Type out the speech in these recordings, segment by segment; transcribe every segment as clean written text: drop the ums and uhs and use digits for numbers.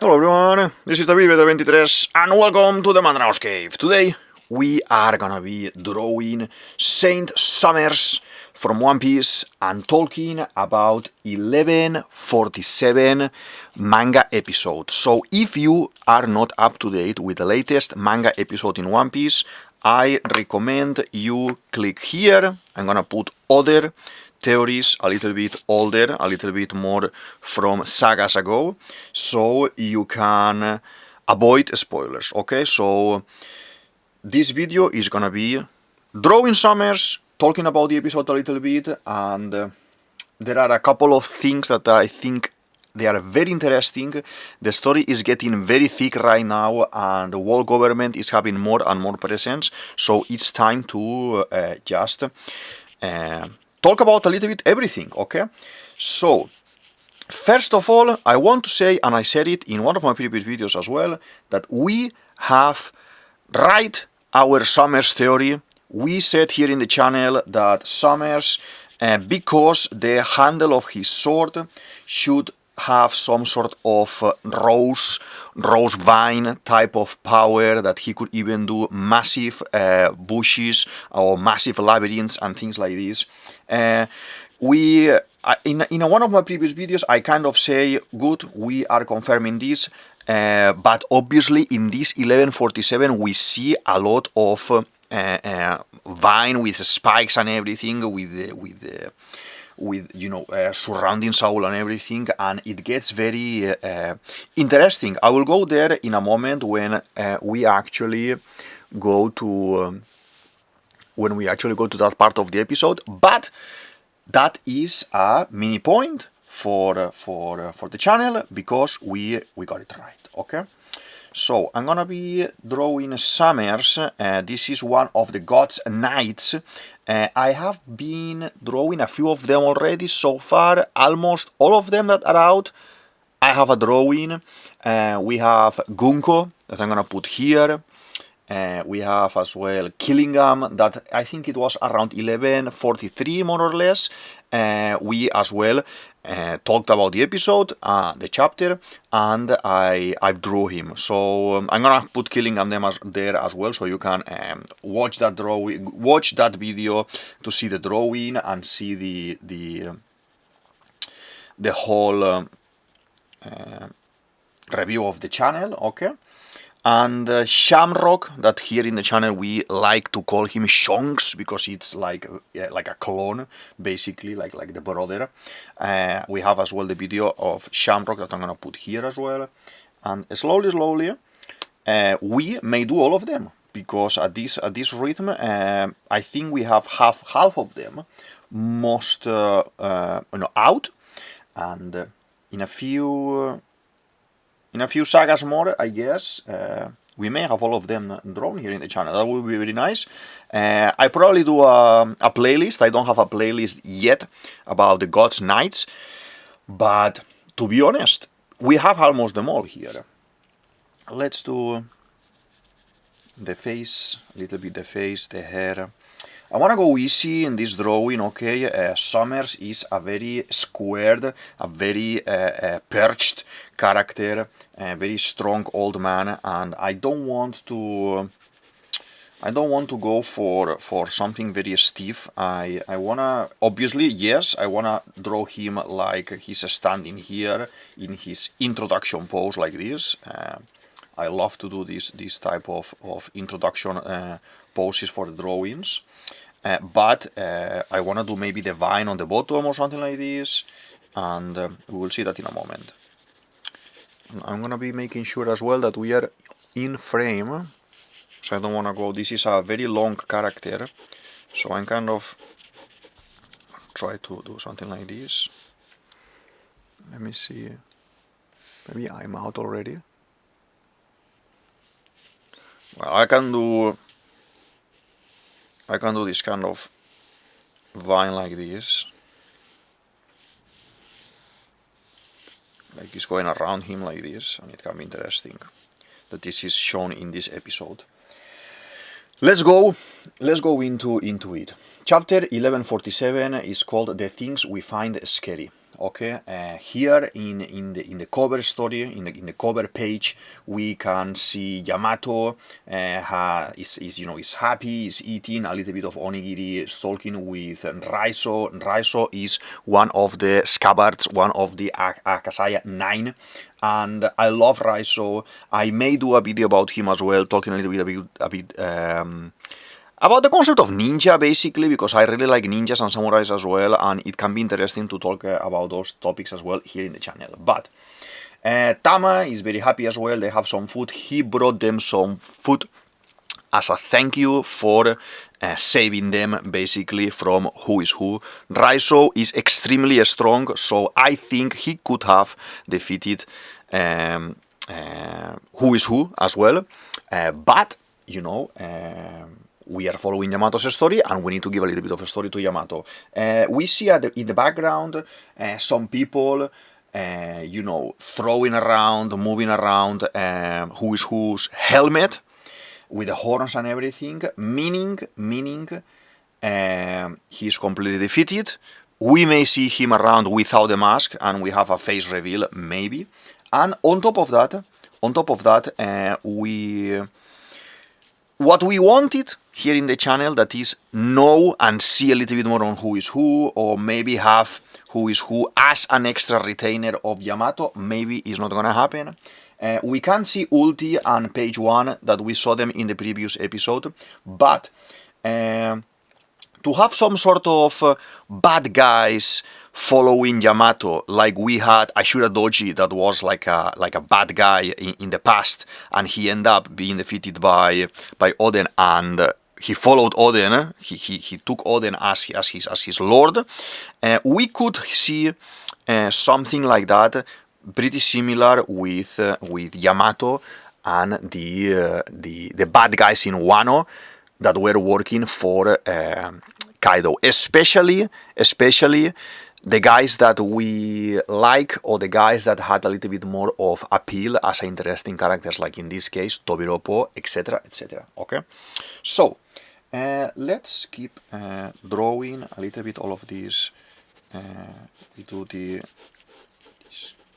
Hello everyone, this is DavidViadel23 and welcome to the Mandraos Cave. Today we are gonna be drawing Saint Sommers from One Piece and talking about 1147 manga episode. So if you are not up to date with the latest manga episode in One Piece, I recommend you click here. I'm gonna put other theories a little bit older, a little bit more from sagas ago, so you can avoid spoilers, okay? So this video is gonna be drawing Sommers, talking about the episode a little bit, and there are a couple of things that I think they are very interesting. The story is getting very thick right now, and the world government is having more and more presence, so it's time to just talk about a little bit everything, okay? So, first of all, I want to say, and I said it in one of my previous videos as well, that we have right our Sommers theory. We said here in the channel that Sommers, because the handle of his sword should have some sort of rose vine type of power, that he could even do massive bushes or massive labyrinths and things like this. In one of my previous videos I kind of say, good, we are confirming this, but obviously in this 1147 we see a lot of vine with spikes and everything, with you know, surrounding soul and everything, and it gets very interesting. I will go there in a moment when we actually go to that part of the episode, but that is a mini point for the channel, because we got it right, okay? So I'm gonna be drawing Sommers. This is one of the God's Knights. I have been drawing a few of them already so far. Almost all of them that are out, I have a drawing. We have Gunko, that I'm gonna put here. We have as well Killingham, that I think it was around 1143 more or less. We as well talked about the episode, the chapter, and I drew him. So I'm gonna put Killingham there as well, so you can watch that video to see the drawing and see the whole review of the channel, okay? And Shamrock, that here in the channel we like to call him Shonks, because it's like a clone, basically, like the brother. We have as well the video of Shamrock that I'm gonna put here as well. And slowly, we may do all of them, because at this rhythm, I think we have half of them most out, and in a few sagas more, I guess, we may have all of them drawn here in the channel. That would be very nice. I probably do a playlist. I don't have a playlist yet about the God's Knights, but to be honest, we have almost them all here. Let's do the face, a little bit the face, the hair. I want to go easy in this drawing, okay? Sommers is a very squared, a very perched character, a very strong old man, and I don't want to go for something very stiff. I wanna, obviously, yes, I wanna draw him like he's standing here in his introduction pose like this. I love to do this type of introduction poses for the drawings. But I want to do maybe the vine on the bottom or something like this, and we will see that in a moment. I'm gonna be making sure as well that we are in frame, so I don't want to go. This is a very long character, so I'm kind of try to do something like this. Let me see. Maybe I'm out already. Well, I can do this kind of vine like this, like it's going around him like this, and it can be interesting that this is shown in this episode. Let's go into it. Chapter 1147 is called The Things We Find Scary. Okay, here in the cover story, in the cover page, we can see Yamato is happy, is eating a little bit of onigiri, is talking with Raizo. Raizo is one of the scabbards, one of the Akasaya 9, and I love Raizo. I may do a video about him as well, talking a little bit about the concept of ninja, basically, because I really like ninjas and samurais as well, and it can be interesting to talk about those topics as well here in the channel. But Tama is very happy as well. They have some food. He brought them some food as a thank you for saving them, basically, from Who is Who. Raizo is extremely strong, so I think he could have defeated Who is Who as well. But, we are following Yamato's story, and we need to give a little bit of a story to Yamato. We see in the background some people, throwing around, moving around Who is Who's helmet with the horns and everything, meaning he's completely defeated. We may see him around without the mask, and we have a face reveal, maybe. And on top of that, what we wanted here in the channel, that is know and see a little bit more on Who is Who, or maybe have Who is Who as an extra retainer of Yamato, maybe is not gonna happen. We can see Ulti and Page 1 that we saw them in the previous episode, but to have some sort of bad guys following Yamato, like we had Ashura Doji, that was like a bad guy in the past, and he ended up being defeated by Oden, and he followed Oden. He took Oden as his lord. We could see something like that, pretty similar with Yamato and the bad guys in Wano that were working for Kaido, especially the guys that we like, or the guys that had a little bit more of appeal as interesting characters, like in this case Tobiropo, etc, etc. Okay, so let's keep drawing a little bit all of these. We do this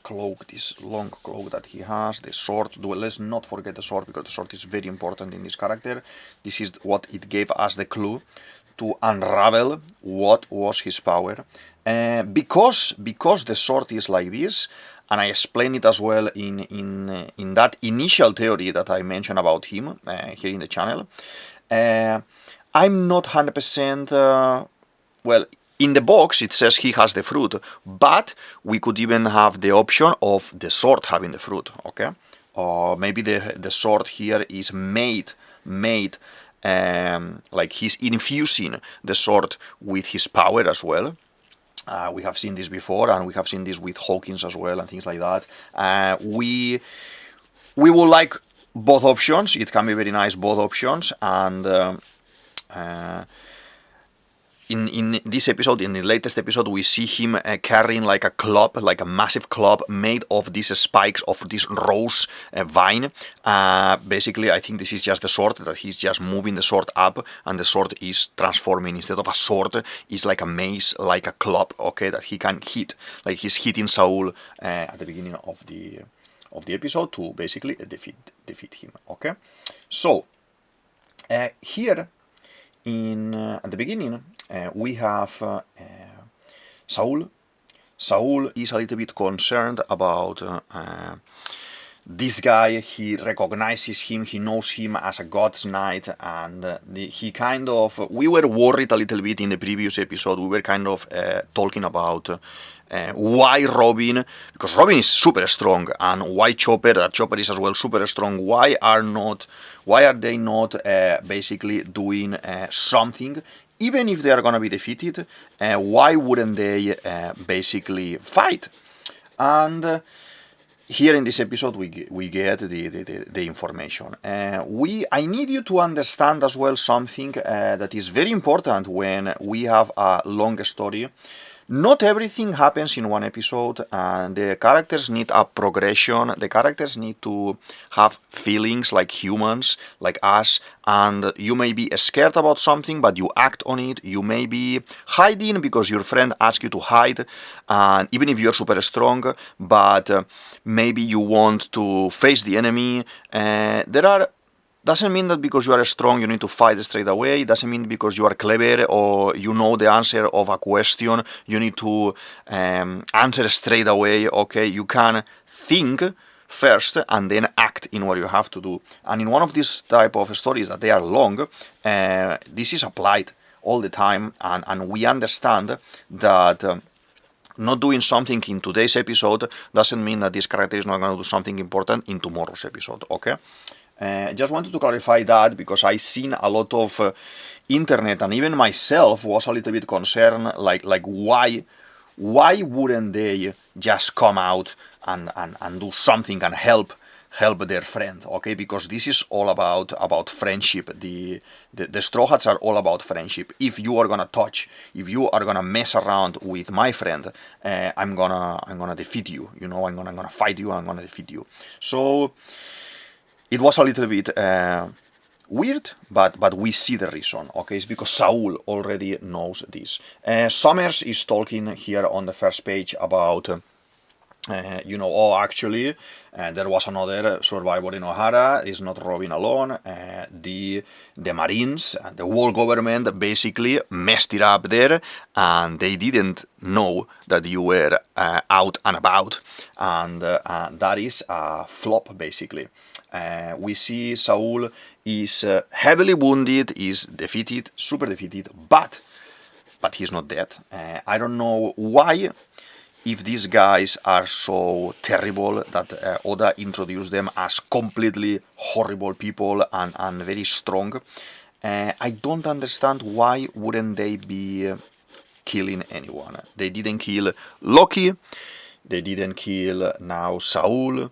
cloak, this long cloak that he has, the sword. Let's not forget the sword, because the sword is very important in this character. This is what it gave us the clue to unravel what was his power. Because the sword is like this, and I explain it as well in that initial theory that I mentioned about him here in the channel. I'm not 100%, well, in the box it says he has the fruit, but we could even have the option of the sword having the fruit, okay? Or maybe the sword here is made like he's infusing the sword with his power as well. We have seen this before, and we have seen this with Hawkins as well, and things like that. We will like both options. It can be very nice, both options. And in this episode, in the latest episode, we see him carrying like a club, like a massive club made of these spikes of this rose vine. Basically, I think this is just the sword, that he's just moving the sword up, and the sword is transforming. Instead of a sword, it's like a mace, like a club, okay, that he can hit, like he's hitting Saul at the beginning of the episode to basically defeat him, okay? So here at the beginning, we have Saul. Saul is a little bit concerned about this guy. He recognizes him, he knows him as a god's knight, and he kind of... We were worried a little bit in the previous episode. We were kind of talking about why Robin, because Robin is super strong, and why Chopper, that Chopper is as well super strong. Why are they not basically doing something? Even if they are going to be defeated, why wouldn't they basically fight? And here in this episode we get the information. I need you to understand as well something that is very important when we have a long story. not everything happens in one episode, and the characters need a progression. The characters need to have feelings like humans, like us, and you may be scared about something, but you act on it. You may be hiding because your friend asks you to hide, and even if you're super strong, but maybe you want to face the enemy. Doesn't mean that because you are strong you need to fight straight away. Doesn't mean because you are clever or you know the answer of a question you need to answer straight away. Okay, you can think first and then act in what you have to do. And in one of these type of stories that they are long, this is applied all the time, and we understand that not doing something in today's episode doesn't mean that this character is not going to do something important in tomorrow's episode. Okay. Just wanted to clarify that because I seen a lot of internet, and even myself was a little bit concerned, like why wouldn't they just come out and do something and help their friend? Okay, because this is all about friendship. The Straw Hats are all about friendship. If you are gonna mess around with my friend, I'm gonna defeat you. You know, I'm gonna fight you. I'm gonna defeat you. So it was a little bit weird, but we see the reason. Okay, it's because Saul already knows this. Sommers is talking here on the first page about actually there was another survivor in O'Hara. It's not Robin alone. The Marines, the world government basically messed it up there, and they didn't know that you were out and about, and that is a flop basically. We see Saul is heavily wounded, is defeated, super defeated, but he's not dead. I don't know why, if these guys are so terrible that Oda introduced them as completely horrible people and very strong. I don't understand why wouldn't they be killing anyone. They didn't kill Loki, they didn't kill now Saul,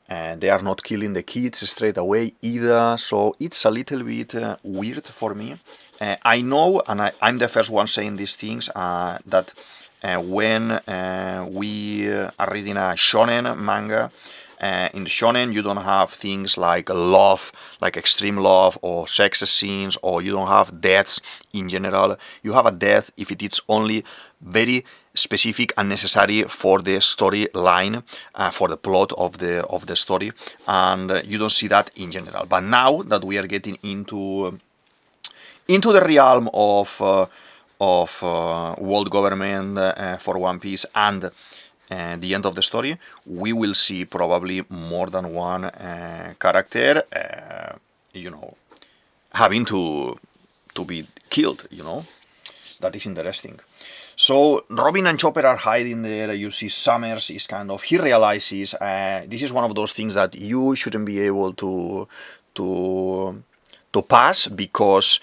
they are not killing the kids straight away either, so it's a little bit weird for me. I know, and I'm the first one saying these things, that when we are reading a shonen manga, in the shonen you don't have things like love, like extreme love or sex scenes, or you don't have deaths in general. You have a death if it is only very specific and necessary for the storyline, for the plot of the story, and you don't see that in general. But now that we are getting into the realm of world government for One Piece and the end of the story, we will see probably more than one character, having to be killed. That is interesting. So Robin and Chopper are hiding there. You see Sommers is he realizes this is one of those things that you shouldn't be able to pass, because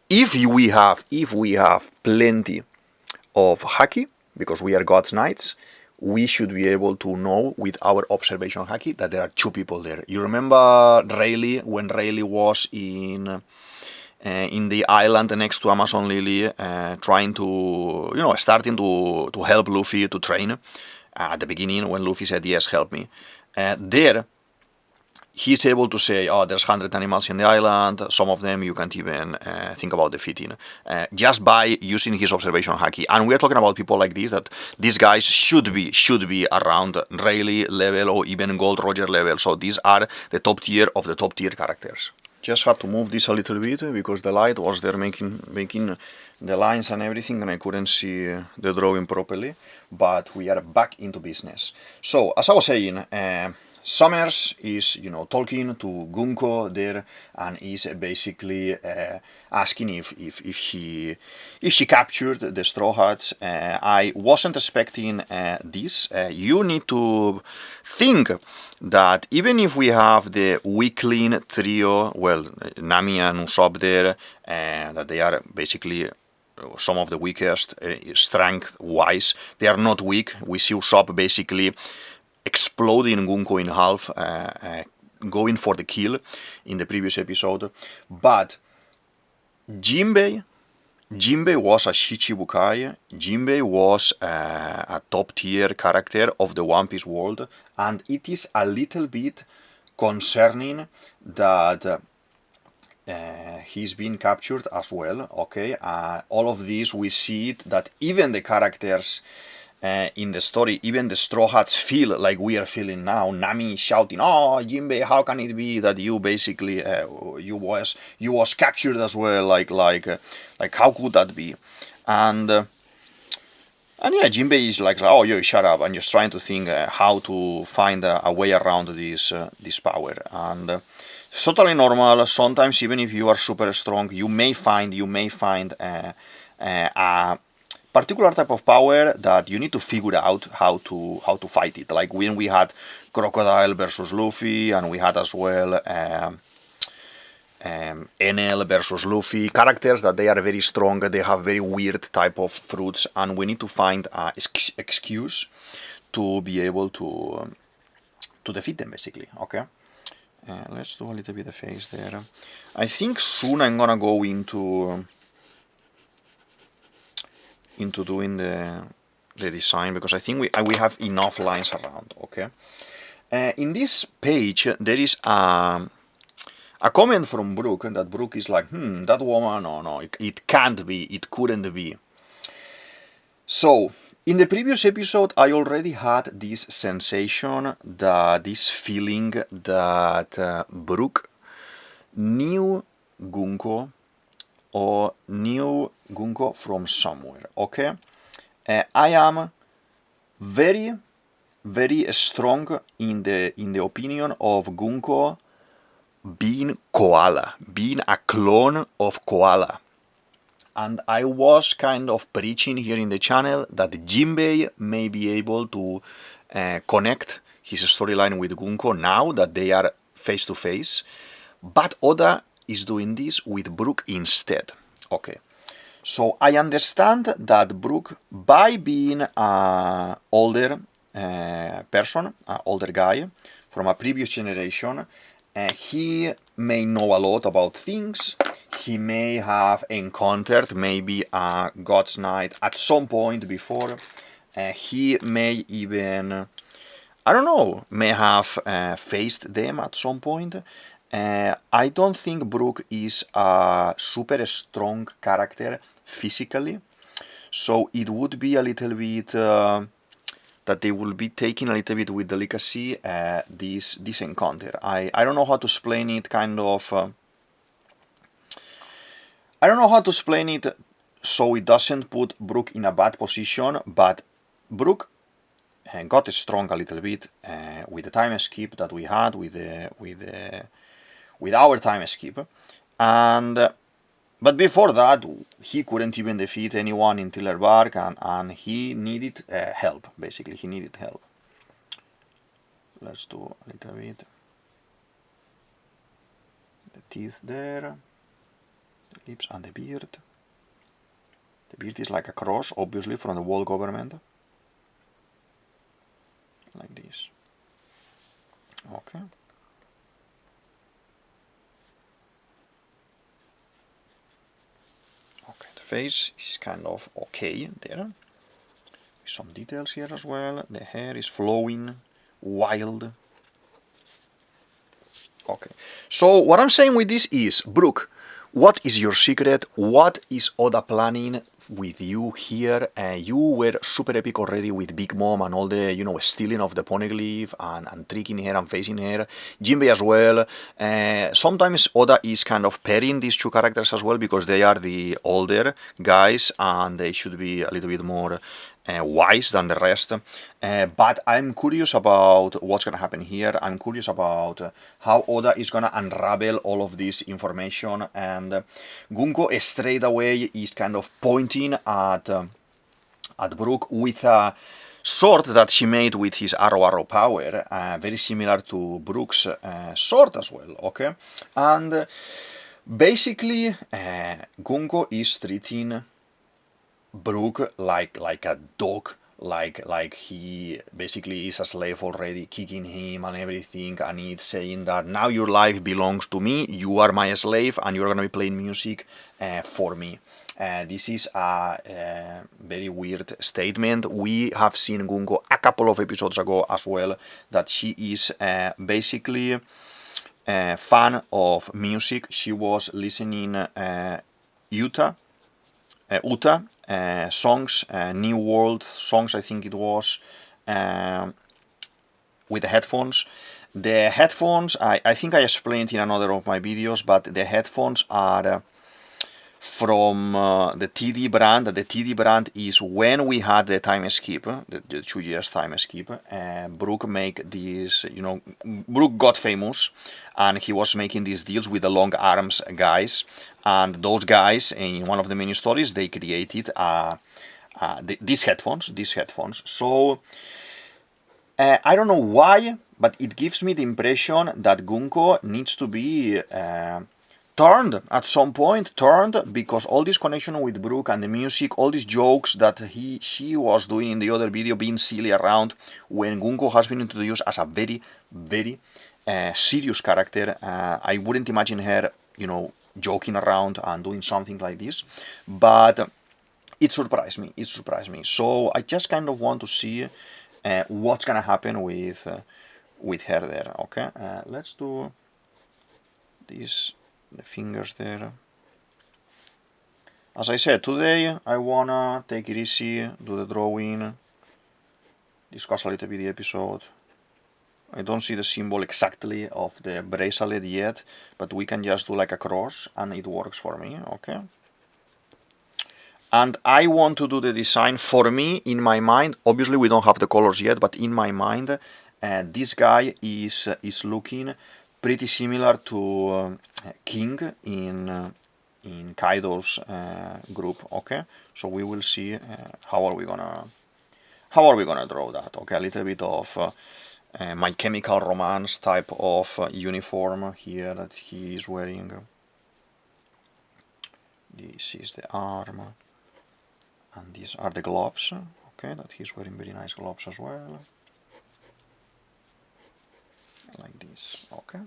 if we have plenty of haki, because we are God's Knights, we should be able to know with our observation haki that there are two people there. You remember Rayleigh, when Rayleigh was in the island next to Amazon Lily, trying to, starting to help Luffy to train at the beginning, when Luffy said, yes, help me. There, he's able to say, oh, there's 100 animals in the island, some of them you can't even think about defeating, just by using his observation haki. And we're talking about people like this, that these guys should be around Rayleigh level or even Gold Roger level. So these are the top tier of the top tier characters. Just had to move this a little bit because the light was there making the lines and everything, and I couldn't see the drawing properly. But we are back into business. So as I was saying, Sommers is, talking to Gunko there, and is basically asking if she captured the Straw Hats. I wasn't expecting this. You need to think that even if we have the weakling trio, well, Nami and Usopp there, that they are basically some of the weakest strength-wise, they are not weak. We see Usopp basically exploding Gunko in half, going for the kill in the previous episode. But Jinbei Jinbei was a Shichibukai. Jinbei was a top tier character of the One Piece world, and it is a little bit concerning that he's been captured as well. Okay, all of this we see it, that even the characters in the story, even the Straw Hats feel like we are feeling now. Nami shouting, "Oh, Jinbei, how can it be that you basically you was captured as well? Like how could that be?" And yeah, Jinbei is like, "Oh, you shut up," and just trying to think how to find a way around this power. And it's totally normal. Sometimes even if you are super strong, you may find a particular type of power that you need to figure out how to fight it. Like when we had Crocodile versus Luffy, and we had as well NL versus Luffy, characters that they are very strong, they have very weird type of fruits, and we need to find a excuse to be able to defeat them, basically. Okay, let's do a little bit of face there. I think soon I'm gonna go into doing the design, because I think we have enough lines around. Okay, in this page there is a comment from Brooke, and that Brooke is like, that woman, no, it can't be, it couldn't be. So in the previous episode I already had this sensation, this feeling that Brooke knew Gunko, or knew Gunko from somewhere. Okay, I am very, very strong in the opinion of Gunko being Koala, being a clone of Koala. And I was kind of preaching here in the channel that Jinbei may be able to connect his storyline with Gunko now that they are face to face, but Oda is doing this with Brook instead. Okay, so I understand that Brook, by being an older person, an older guy from a previous generation, he may know a lot about things. He may have encountered maybe a God's Knight at some point before. He may even, I don't know, may have faced them at some point. I don't think Brook is a super strong character physically, so it would be a little bit that they will be taking a little bit with delicacy this encounter. I don't know how to explain it, kind of. I don't know how to explain it so it doesn't put Brook in a bad position, but Brook got strong a little bit with the time skip that we had with our time skip, and but before that he couldn't even defeat anyone in Tiller Bark, and he needed help. Basically, he needed help. Let's do a little bit the teeth there, the lips and the beard. The beard is like a cross, obviously, from the world government, like this. Okay. Okay, the face is kind of okay there. With some details here as well. The hair is flowing, wild. Okay, so what I'm saying with this is, Brook, what is your secret? What is Oda planning with you here? You were super epic already with Big Mom and all the, stealing of the poneglyph and tricking her and facing her. Jinbei as well. Sometimes Oda is kind of pairing these two characters as well, because they are the older guys and they should be a little bit more wise than the rest. But I'm curious about what's going to happen here. I'm curious about how Oda is going to unravel all of this information, and Gunko straight away is kind of pointing at Brook with a sword that she made with his arrow power, very similar to Brook's sword as well. Okay, and basically Gunko is treating Brook like a dog, like he basically is a slave already, kicking him and everything, and it's saying that now your life belongs to me, you are my slave, and you're gonna be playing music for me. This is a very weird statement. We have seen Gunko a couple of episodes ago as well, that she is basically a fan of music. She was listening Uta songs, New World songs, I think it was, with the headphones. The headphones, I think I explained in another of my videos, but the headphones are from the TD brand. The TD brand is when we had the time skip, the 2 years time skip, Brooke make these, Brooke got famous, and he was making these deals with the long arms guys, and those guys, in one of the many stories, they created these headphones. So I don't know why, but it gives me the impression that Gunko needs to be turned at some point, because all this connection with Brooke and the music, all these jokes that she was doing in the other video, being silly around, when Gunko has been introduced as a very, very serious character. I wouldn't imagine her, joking around and doing something like this, but it surprised me. So I just kind of want to see what's gonna happen with her there. Okay, let's do this. The fingers there. As I said, today I wanna take it easy, do the drawing, discuss a little bit the episode. I don't see the symbol exactly of the bracelet yet, but we can just do like a cross and it works for me, okay? And I want to do the design for me, in my mind. Obviously we don't have the colors yet, but in my mind this guy is looking pretty similar to King in Kaido's group. Okay, so we will see how are we gonna draw that. Okay, a little bit of My Chemical Romance type of uniform here that he is wearing. This is the arm, and these are the gloves. Okay, that he's wearing very nice gloves as well, like this. Okay,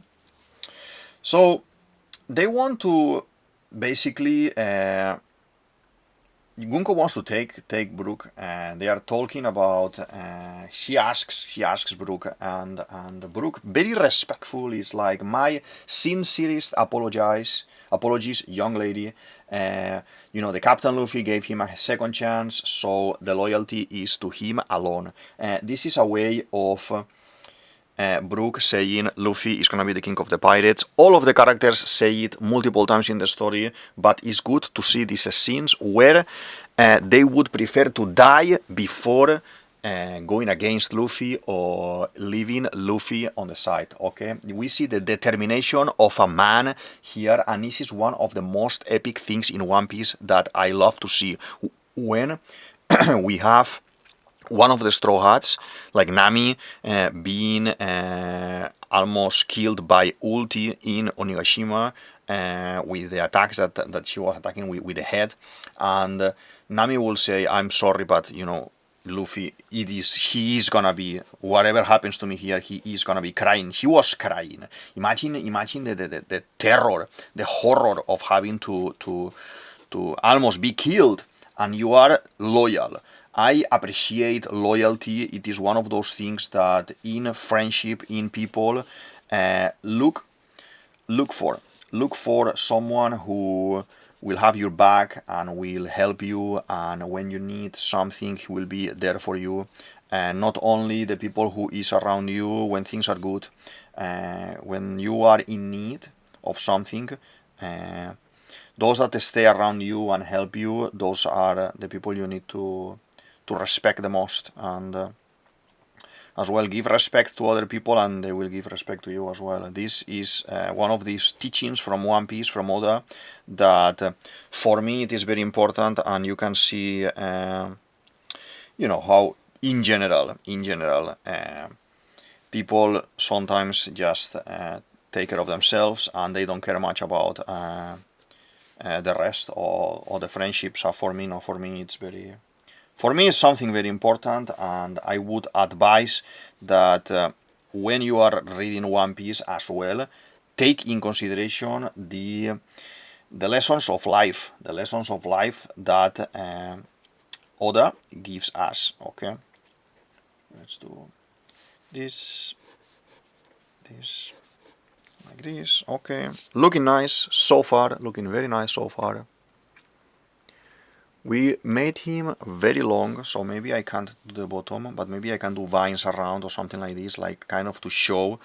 so they want to basically Gunko wants to take Brooke, and they are talking about she asks Brooke, and Brooke, very respectful, is like, my sincerest apologies, young lady. The Captain Luffy gave him a second chance, so the loyalty is to him alone. This is a way of Brooke saying Luffy is gonna be the king of the pirates. All of the characters say it multiple times in the story, but it's good to see these scenes where they would prefer to die before going against Luffy or leaving Luffy on the side. Okay, we see the determination of a man here, and this is one of the most epic things in One Piece that I love to see, when we have one of the Straw Hats, like Nami, being almost killed by ulti in Onigashima with the attacks that she was attacking with the head, and Nami will say, "I'm sorry, but Luffy, he is gonna be, whatever happens to me here, he is gonna be crying." She was crying. Imagine the terror, the horror of having to almost be killed, and you are loyal. I appreciate loyalty. It is one of those things that in friendship, in people, look for. Look for someone who will have your back and will help you, and when you need something, he will be there for you. And not only the people who is around you when things are good, when you are in need of something, those that stay around you and help you, those are the people you need to respect the most, and as well give respect to other people, and they will give respect to you as well. This is one of these teachings from One Piece, from Oda, that for me it is very important, and you can see how in general people sometimes just take care of themselves and they don't care much about the rest, or the friendships. Are for me, it's very... For me, it's something very important, and I would advise that when you are reading One Piece as well, take in consideration the the lessons of life that Oda gives us. Okay, let's do this like this. Okay, looking nice so far, looking very nice so far. We made him very long, so maybe I can't do the bottom, but maybe I can do vines around or something like this, like kind of to show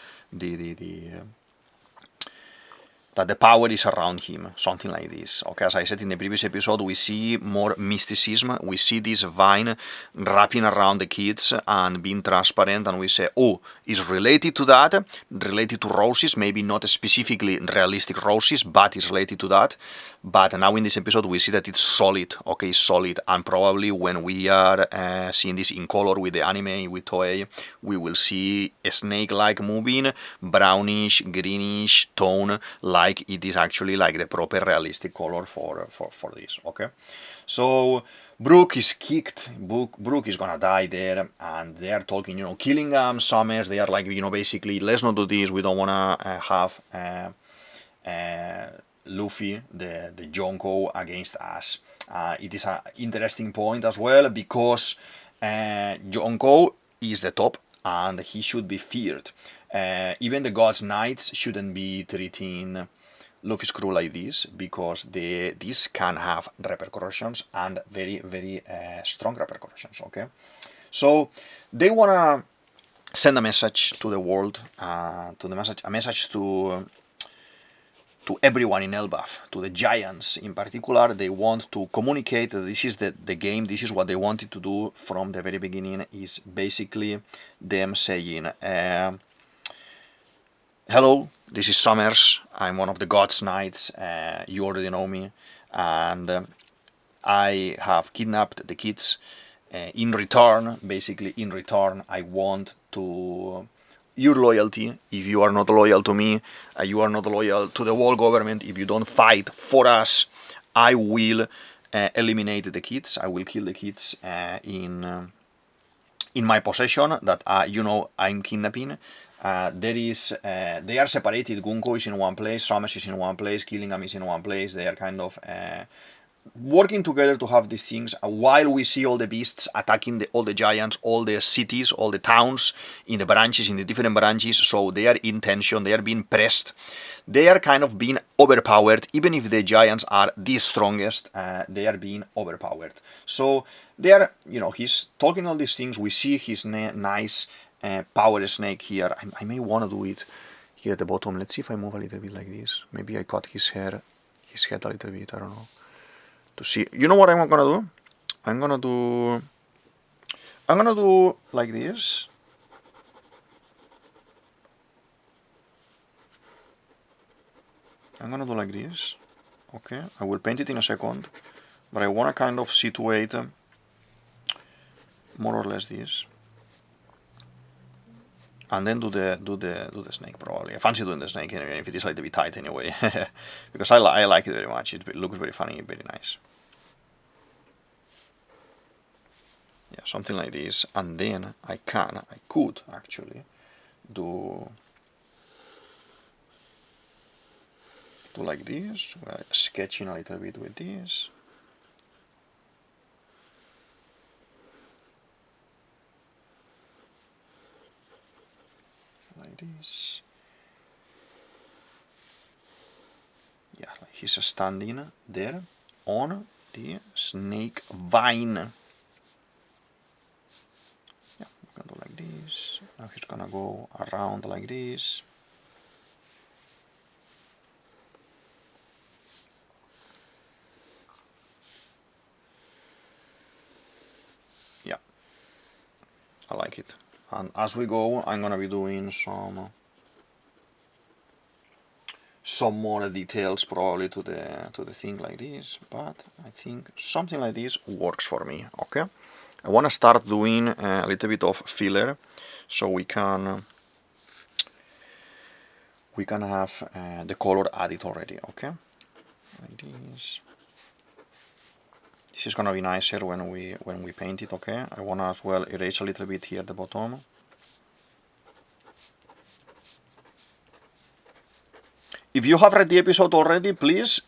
that the power is around him, something like this. Okay, as I said in the previous episode, we see more mysticism. We see this vine wrapping around the kids and being transparent, and we say, oh, it's related to that, related to roses, maybe not specifically realistic roses, but it's related to that. But now in this episode, we see that it's solid, okay, solid, and probably when we are seeing this in color with the anime, with Toei, we will see a snake-like moving, brownish, greenish tone, like it is actually like the proper realistic color for this, okay? So Brooke is kicked, Brooke is gonna die there, and they are talking, you know, killing Sommers. They are like, you know, basically, let's not do this, we don't wanna have Luffy, the Yonko, against us. It is an interesting point as well, because Yonko is the top, and he should be feared. Even the God's Knights shouldn't be treating Luffy's crew like this, because this can have repercussions, and very, very strong repercussions, okay? So they wanna send a message to the world, a message to everyone in Elbaf, to the giants in particular. They want to communicate that this is the game, this is what they wanted to do from the very beginning, is basically them saying, hello, this is Sommers, I'm one of the God's Knights, you already know me, and I have kidnapped the kids. In return, I want your loyalty. If you are not loyal to me, you are not loyal to the world government, if you don't fight for us, I will eliminate the kids, I will kill the kids in my possession that you know I'm kidnapping. They are separated. Gunko is in one place, Sommers is in one place, Killingham is in one place. They are kind of working together to have these things, while we see all the beasts attacking all the giants, all the cities, all the towns, in the branches, in the different branches. So they are in tension, they are being pressed, they are kind of being overpowered. Even if the giants are the strongest, they are being overpowered. So they are, you know, he's talking all these things. We see his nice power snake here. I may want to do it here at the bottom. Let's see if I move a little bit like this. Maybe I cut his head a little bit, I don't know. To see, you know what I'm gonna do? I'm gonna do like this. I'm gonna do like this. Okay, I will paint it in a second, but I wanna kind of situate more or less this, and then do the snake probably. I fancy doing the snake anyway, if it is a little bit tight anyway, because I like it very much. It looks very funny, very nice. Yeah, something like this, and then I could actually do like this, sketching a little bit with this. Like this. Yeah, like he's standing there on the snake vine. Yeah, I'm gonna do like this. Now he's gonna go around like this. Yeah, I like it. And as we go, I'm gonna be doing some more details probably to the thing like this, but I think something like this works for me. Okay, I want to start doing a little bit of filler, so we can have the color added already. Okay, like this. This is gonna be nicer when we paint it. Okay, I want to as well erase a little bit here at the bottom. If you have read the episode already, please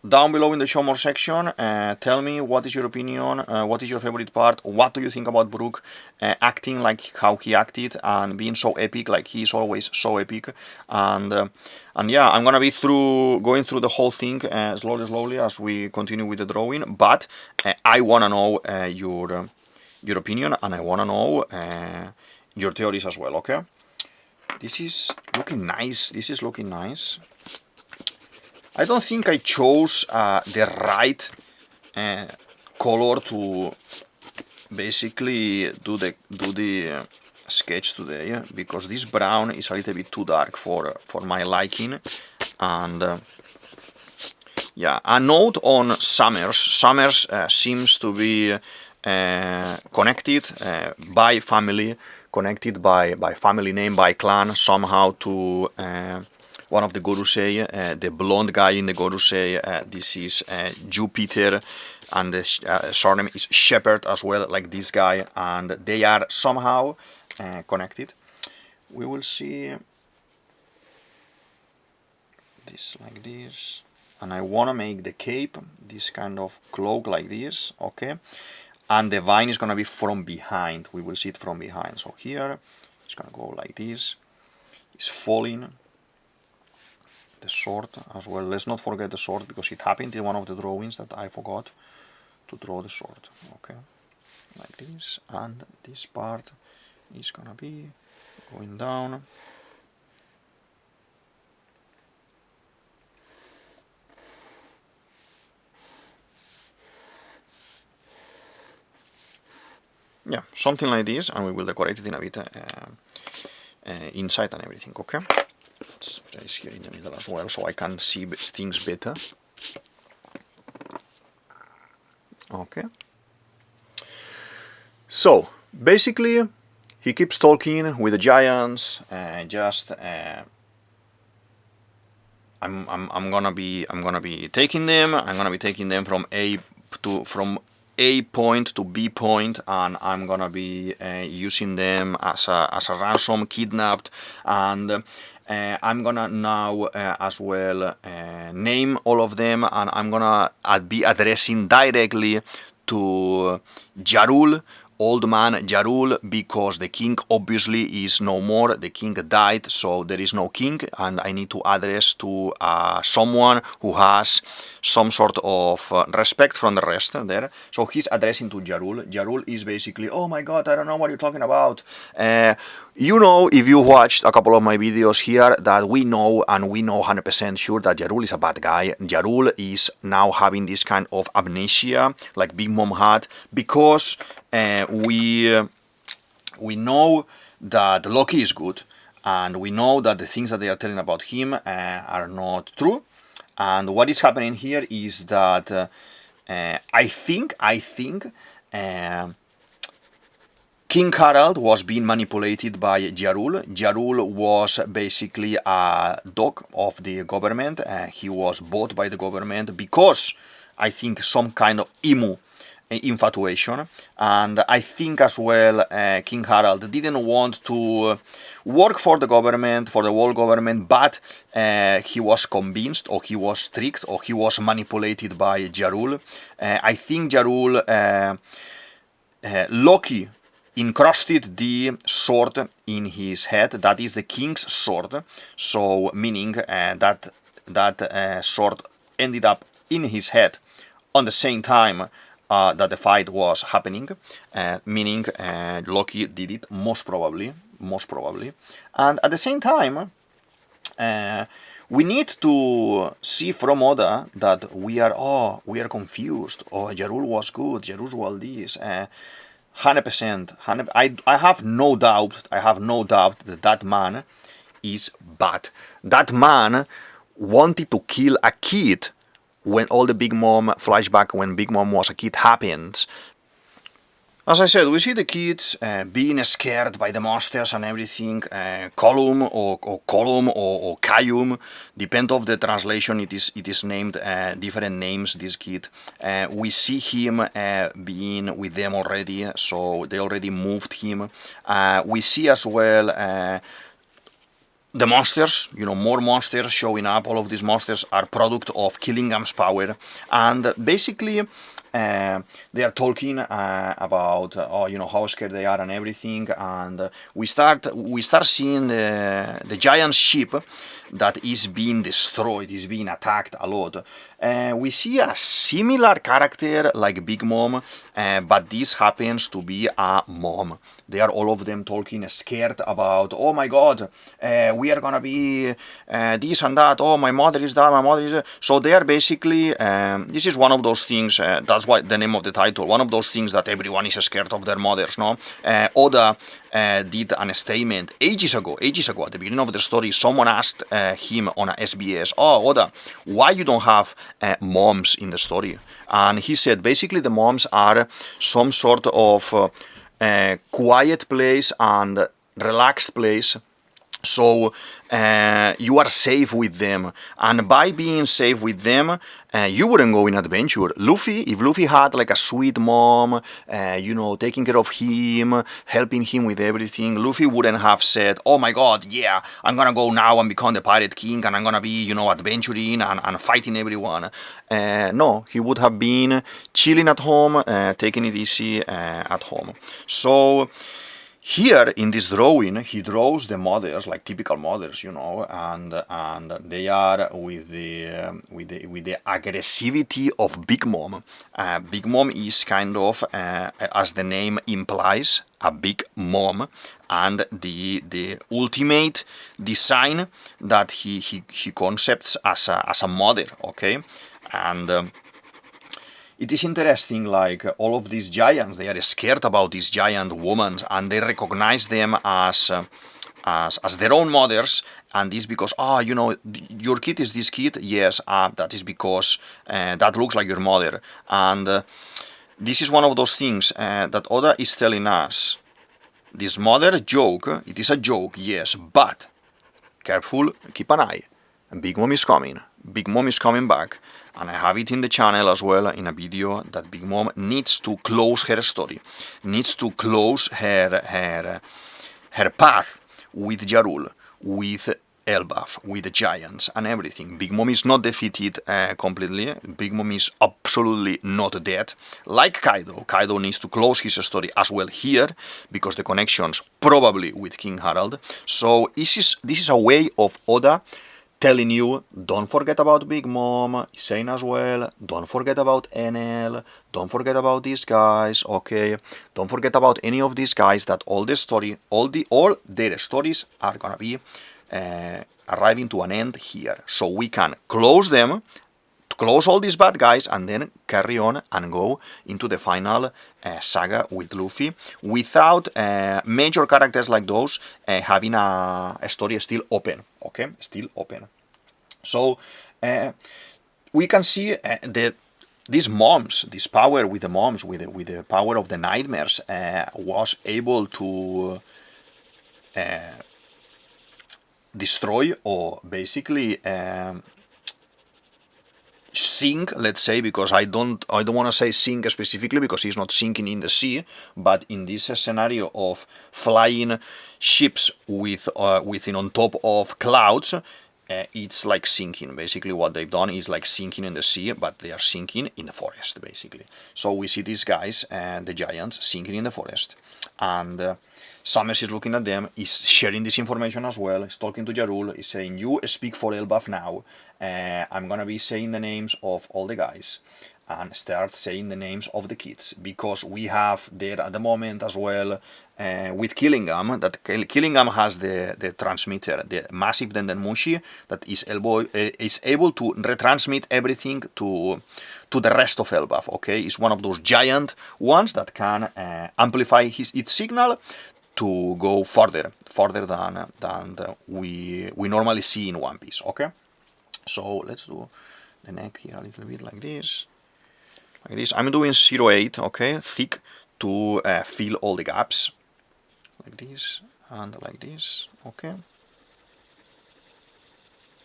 down below in the show more section, tell me what is your opinion, what is your favorite part, what do you think about Brook acting like how he acted and being so epic, like he's always so epic. And yeah, I'm gonna be going through the whole thing slowly as we continue with the drawing, but I wanna know your opinion, and I wanna know your theories as well. Okay, this is looking nice. This is looking nice. I don't think I chose the right color to basically do the sketch today, because this brown is a little bit too dark for my liking. And yeah, a note on Sommers. Sommers seems to be connected by family, connected by family name, by clan somehow to one of the Gorusei, the blonde guy in the Gorusei. This is Jupiter, and the surname is Shepherd as well, like this guy, and they are somehow connected. We will see this like this, and I want to make the cape this kind of cloak like this, okay? And the vine is gonna be from behind. We will see it from behind. So here it's gonna go like this. It's falling. The sword as well. Let's not forget the sword, because it happened in one of the drawings that I forgot to draw the sword. Okay, like this, and this part is gonna be going down. Yeah, something like this, and we will decorate it in a bit inside and everything. Okay. Let's place here in the middle as well, so I can see things better. Okay. So basically, he keeps talking with the giants. I'm gonna be taking them. I'm gonna be taking them from A point to B point, and I'm gonna be using them as a ransom, kidnapped, and I'm gonna now as well name all of them, and I'm gonna be addressing directly to Jarul, old man Jarul, because the king obviously is no more. The king died, so there is no king, and I need to address to someone who has some sort of respect from the rest there. So he's addressing to Jarul. Jarul is basically, oh my god, I don't know what you're talking about. You know, if you watched a couple of my videos here, that we know 100% sure that Jarul is a bad guy. Jarul is now having this kind of amnesia, like Big Mom had, because we know that Loki is good, and we know that the things that they are telling about him are not true. And what is happening here is that I think King Harald was being manipulated by Jarul. Jarul was basically a dog of the government. He was bought by the government because I think some kind of infatuation, and I think as well King Harald didn't want to work for the government, for the world government, but he was convinced, or he was tricked, or he was manipulated by Jarul. I think Jarul, Loki encrusted the sword in his head. That is the king's sword, so meaning that sword ended up in his head on the same time that the fight was happening, meaning Loki did it most probably, and at the same time we need to see from Oda that we are confused. Oh, Jarul was good, Jarul was this. 100%. I have no doubt that man is bad. That man wanted to kill a kid when all the Big Mom flashback, when Big Mom was a kid, happened. As I said, we see the kids being scared by the monsters and everything. Column or Kayum, depend of the translation. It is named different names. This kid, we see him being with them already, so they already moved him. We see as well the monsters, you know, more monsters showing up. All of these monsters are product of Killingham's power, and basically they are talking about oh, you know, how scared they are and everything. And we start seeing the giant ship that is being destroyed, is being attacked a lot. We see a similar character like Big Mom, but this happens to be a mom. They are all of them talking scared about, oh my god, we are gonna be this and that, oh my mother is that, my mother is that. So they are basically, this is one of those things, that's why the name of the title, one of those things that everyone is scared of their mothers, no? Oda did a statement ages ago, at the beginning of the story. Someone asked him on a SBS, oh Oda, why you don't have moms in the story? And he said basically the moms are some sort of quiet place and relaxed place, so you are safe with them, and by being safe with them you wouldn't go in adventure. Luffy, if Luffy had like a sweet mom, you know, taking care of him, helping him with everything, Luffy wouldn't have said, oh my god, yeah, I'm gonna go now and become the Pirate King and I'm gonna be, you know, adventuring and fighting everyone. No, he would have been chilling at home, taking it easy at home. So here in this drawing, he draws the mothers like typical mothers, you know, and they are with the aggressivity of Big Mom. Big Mom is kind of, as the name implies, a big mom, and the ultimate design that he concepts as a mother, okay, and. It is interesting, like all of these giants, they are scared about these giant women, and they recognize them as their own mothers. And this because, you know, your kid is this kid. Yes, that is because that looks like your mother. And this is one of those things that Oda is telling us. This mother joke, it is a joke, yes, but careful, keep an eye. Big Mom is coming. Big Mom is coming back. And I have it in the channel as well in a video that Big Mom needs to close her story, needs to close her path with Jarul, with Elbaf, with the giants and everything. Big Mom is not defeated completely. Big Mom is absolutely not dead. Like Kaido. Kaido needs to close his story as well here, because the connections probably with King Harald. So this is a way of Oda telling you, don't forget about Big Mom, saying as well, don't forget about NL, don't forget about these guys, okay? Don't forget about any of these guys, that all their stories are gonna be arriving to an end here. So we can close them, close all these bad guys, and then carry on and go into the final saga with Luffy, without major characters like those having a story still open, okay? Still open. So we can see these moms, this power with the moms, with the power of the nightmares, was able to destroy, or basically sink, let's say, because I don't want to say sink specifically because he's not sinking in the sea, but in this scenario of flying ships with on top of clouds, it's like sinking. Basically what they've done is like sinking in the sea, but they are sinking in the forest, basically. So we see these guys, the giants, sinking in the forest, and Sommers is looking at them, is sharing this information as well, is talking to Jarul, is saying, you speak for Elbaf now, I'm gonna be saying the names of all the guys, and start saying the names of the kids, because we have there at the moment as well, with Killingham, that Killingham has the transmitter, the massive Dendenmushi, that is able to retransmit everything to the rest of Elbaf, okay? It's one of those giant ones that can amplify its signal to go further than we normally see in One Piece, okay? So let's do the neck here a little bit like this. Like this. I'm doing 0.8, okay, thick, to fill all the gaps. Like this, and like this, okay.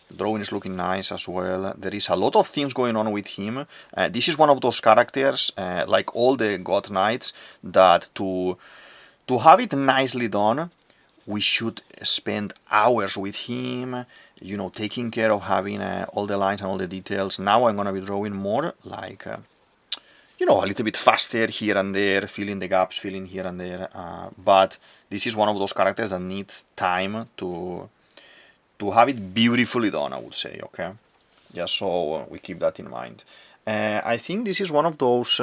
The drawing is looking nice as well. There is a lot of things going on with him. This is one of those characters, like all the God Knights, that to have it nicely done, we should spend hours with him, you know, taking care of having all the lines and all the details. Now I'm gonna be drawing more like, you know, a little bit faster here and there, filling the gaps, filling here and there. But this is one of those characters that needs time to have it beautifully done, I would say, okay? Yeah, so we keep that in mind. I think this is one of those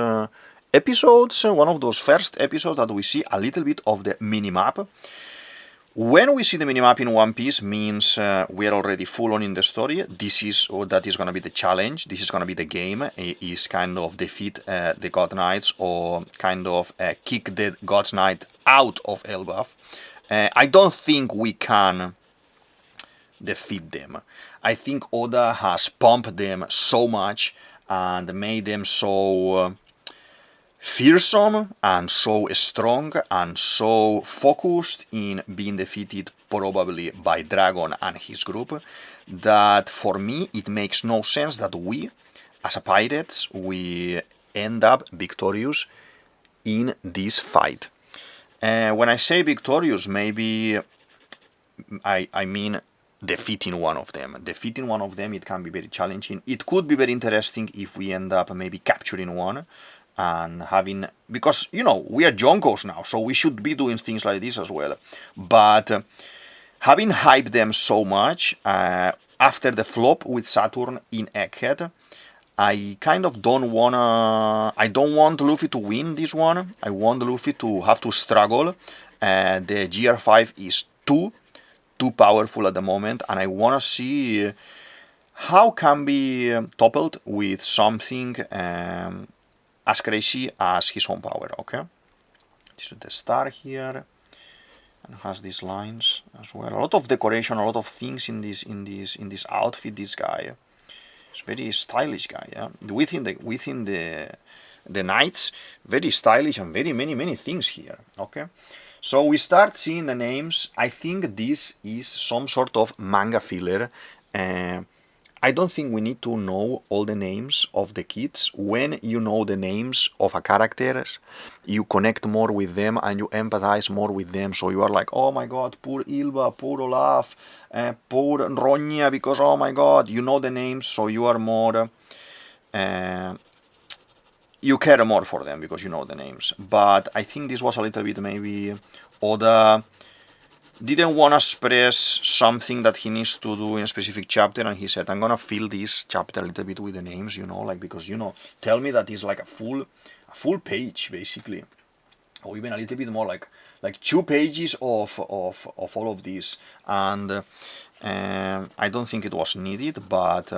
episodes, one of those first episodes that we see a little bit of the minimap. When we see the minimap in One Piece means we are already full on in the story. This is, or that is going to be the challenge. This is going to be the game. It is kind of defeat the God Knights, or kind of kick the God's Knight out of Elbaf. I don't think we can defeat them. I think Oda has pumped them so much and made them so fearsome and so strong and so focused in being defeated probably by Dragon and his group, that for me it makes no sense that we, as a pirates, we end up victorious in this fight. When I say victorious, maybe I mean defeating one of them. Defeating one of them, it can be very challenging. It could be very interesting if we end up maybe capturing one and having, because, you know, we are Jonkos now, so we should be doing things like this as well. But having hyped them so much, after the flop with Saturn in Egghead, I kind of don't want Luffy to win this one. I want Luffy to have to struggle. The GR5 is too powerful at the moment, and I want to see how can be toppled with something as crazy as his own power. Okay, this is the star here, and has these lines as well. A lot of decoration, a lot of things in this outfit. This guy, it's very stylish guy. Yeah, within the knights, very stylish and very many things here. Okay. So we start seeing the names. I think this is some sort of manga filler. I don't think we need to know all the names of the kids. When you know the names of a characters, you connect more with them and you empathize more with them. So you are like, oh my god, poor Ilva, poor Olaf, poor Ronya, because oh my god, you know the names, so you are more... you care more for them because you know the names. But I think this was a little bit maybe Oda didn't want to express something that he needs to do in a specific chapter, and he said, I'm gonna fill this chapter a little bit with the names, you know, like, because, you know, tell me that is like a full page basically, or even a little bit more, like 2 pages of all of this. And I don't think it was needed, but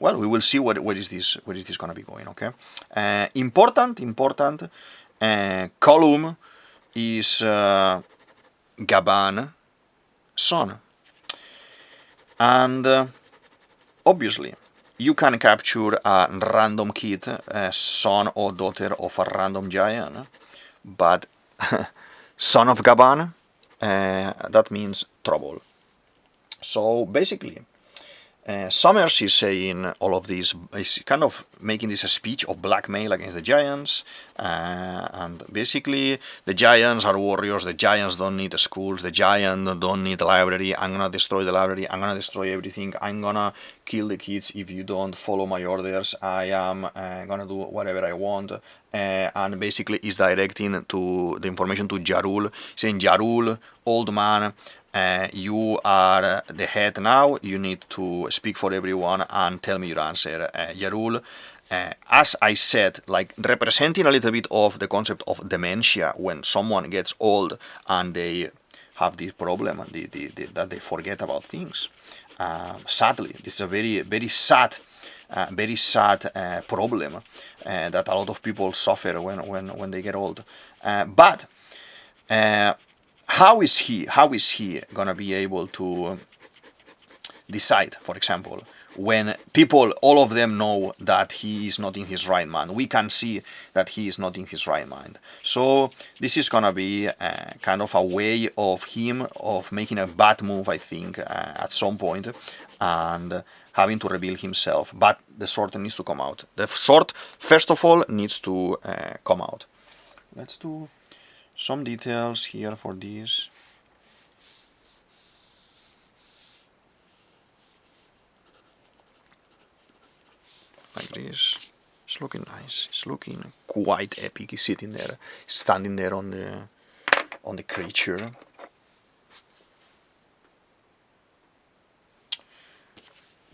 well, we will see where is this gonna be going. Okay, important column is Gaban son, and obviously you can capture a random kid, son or daughter of a random giant, but son of Gaban, that means trouble. So basically, Sommers is saying all of this, is kind of making this a speech of blackmail against the giants, and basically the giants are warriors, the giants don't need schools, the giants don't need a library, I'm gonna destroy the library, I'm gonna destroy everything, I'm gonna kill the kids if you don't follow my orders, I am gonna do whatever I want. And basically is directing to the information to Jarul, saying, Jarul, old man, you are the head now, you need to speak for everyone and tell me your answer. Jarul, as I said, like representing a little bit of the concept of dementia, when someone gets old and they have this problem that they forget about things. Sadly, this is a very sad problem that a lot of people suffer when they get old. But how is he gonna be able to decide, for example, when people, all of them know that he is not in his right mind? We can see that he is not in his right mind. So this is gonna be kind of a way of him of making a bad move, I think, at some point, and having to reveal himself. But the sword needs to come out. The sword, first of all, needs to come out. Let's do some details here for this. like this. It's looking nice. It's looking quite epic. He's sitting there, standing there on the creature.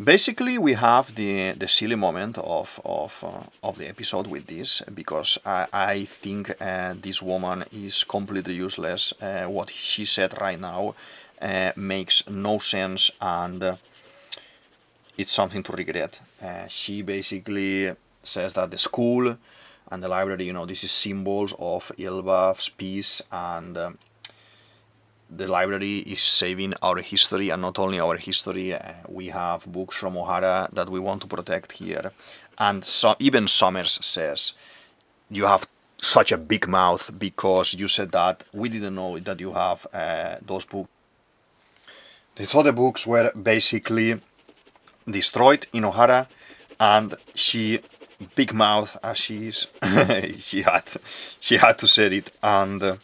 Basically, we have the silly moment of the episode with this, because I think this woman is completely useless. What she said right now makes no sense, and it's something to regret. She basically says that the school and the library, this is symbols of Elbaf's peace, and the library is saving our history, and not only our history. We have books from O'Hara that we want to protect here, and so even Sommers says you have such a big mouth because you said that. We didn't know that you have those books. They thought the books were basically destroyed in O'Hara, and she, big mouth as she is, she had to say it, and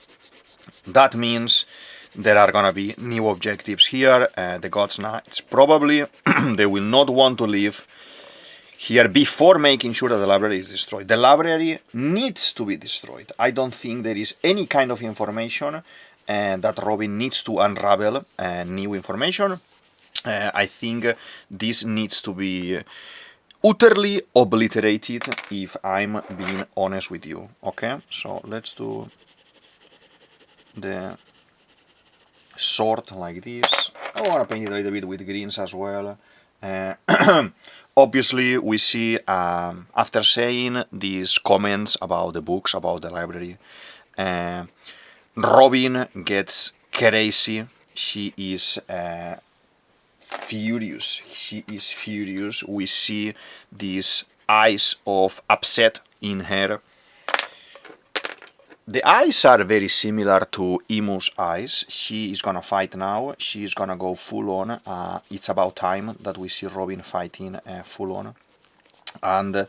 that means there are gonna be new objectives here. The Gods Knights probably they will not want to leave here before making sure that the library is destroyed. The library needs to be destroyed. I don't think there is any kind of information that Robin needs to unravel new information. I think this needs to be utterly obliterated, if I'm being honest with you. Okay, so let's do the sword like this. I want to paint it a little bit with greens as well. Obviously, we see, after saying these comments about the books, about the library, Robin gets crazy. She is furious. She is furious. We see these eyes of upset in her. The eyes are very similar to Imu's eyes. She is gonna fight now. She is gonna go full on. It's about time that we see Robin fighting full on. And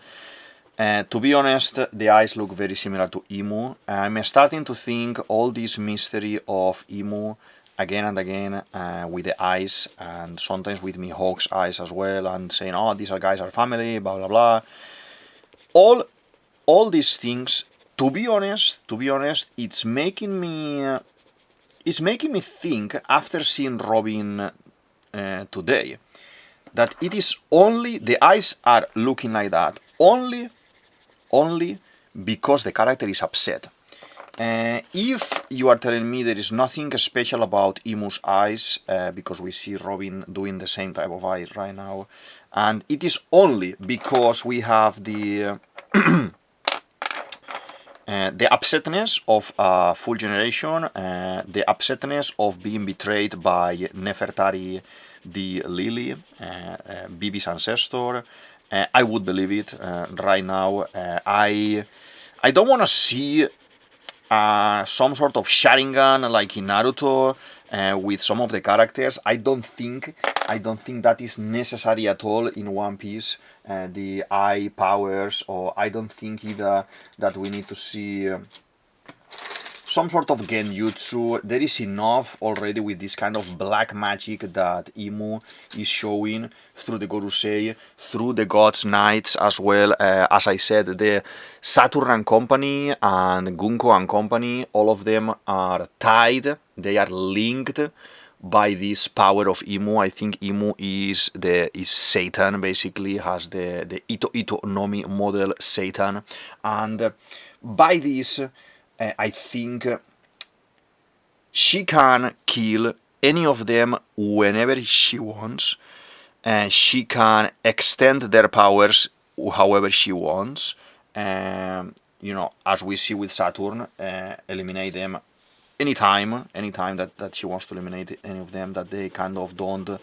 to be honest, the eyes look very similar to Imu. I'm starting to think all this mystery of Imu again and again with the eyes, and sometimes with Mihawk's eyes as well, and saying, oh, these guys are family, blah blah blah. All these things, to be honest, it's making me think, after seeing Robin today, that it is only the eyes are looking like that only because the character is upset. If you are telling me there is nothing special about Imu's eyes, because we see Robin doing the same type of eyes right now, and it is only because we have the the upsetness of a full generation, the upsetness of being betrayed by Nefertari the Lily, Bibi's ancestor, I would believe it right now. I don't want to see some sort of Sharingan like in Naruto with some of the characters. I don't think that is necessary at all in One Piece. The eye powers, or I don't think either that we need to see some sort of genjutsu. There is enough already with this kind of black magic that Imu is showing through the Gorosei, through the Gods Knights as well. As I said, the Saturn and Company and Gunko and Company, all of them are tied. They are linked by this power of Imu. I think Imu is Satan, basically, has the Ito Ito Nomi model Satan, and by this I think she can kill any of them whenever she wants, and she can extend their powers however she wants. As we see with Saturn, eliminate them anytime that she wants to eliminate any of them, that they kind of don't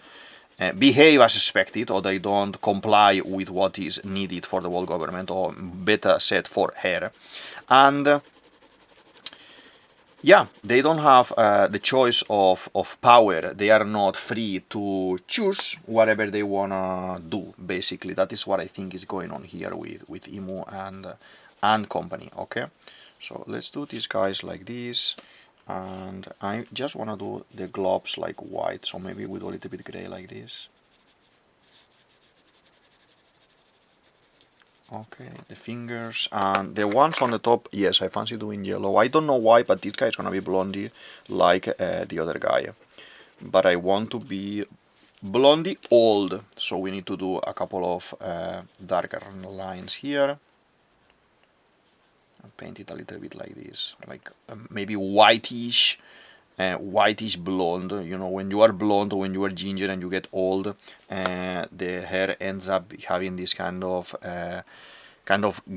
behave as expected, or they don't comply with what is needed for the world government, or better said, for her. And yeah, they don't have the choice of power. They are not free to choose whatever they wanna do, basically. That is what I think is going on here with Imu and company. Okay, so let's do these guys like this, and I just wanna do the globes like white, so maybe we do a little bit gray like this. Okay, the fingers and the ones on the top, yes, I fancy doing yellow. I don't know why, but this guy is gonna be blondie like the other guy. But I want to be blondie old, so we need to do a couple of darker lines here. I'll paint it a little bit like this, like maybe whitish. Whitish blonde. You know, when you are blonde or when you are ginger and you get old, the hair ends up having this kind of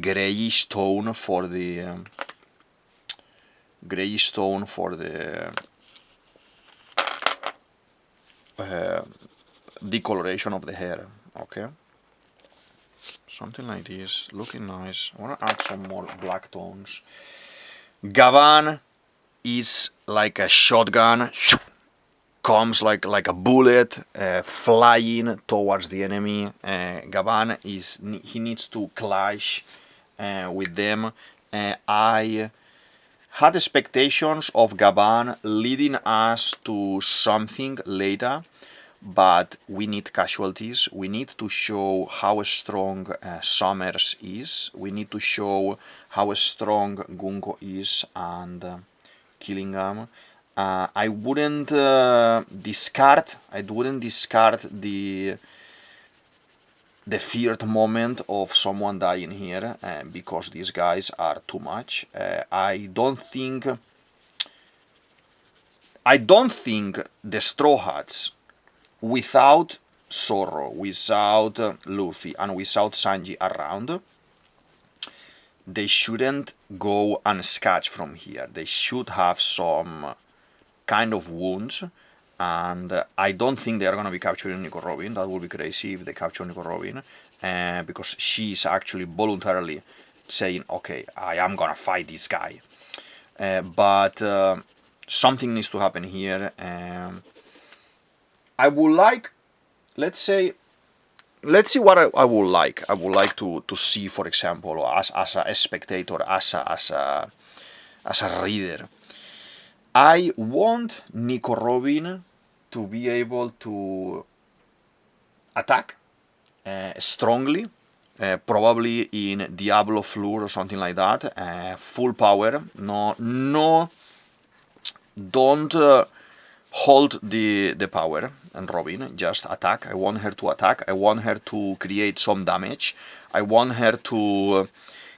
grayish tone for the decoloration of the hair. Okay, something like this, looking nice. I want to add some more black tones. Gavan is like a shotgun, comes like a bullet, flying towards the enemy. Gavan he needs to clash with them. I had expectations of Gavan leading us to something later, but we need casualties. We need to show how strong Sommers is. We need to show how strong Gunko is, and Killingham. I wouldn't discard the feared moment of someone dying here, because these guys are too much. I don't think the Straw Hats, without Zorro, without Luffy, and without Sanji around, they shouldn't go unscathed from here. They should have some kind of wounds, and I don't think they are going to be capturing Nico Robin. That would be crazy if they capture Nico Robin, because she's actually voluntarily saying, okay, I am going to fight this guy. But something needs to happen here. I would like, let's see what I would like. I would like to see, for example, as a spectator, as a reader. I want Nico Robin to be able to attack strongly, probably in Diablo Fleur or something like that, full power. No, don't hold the power, and Robin, just attack. I want her to attack. I want her to create some damage. I want her to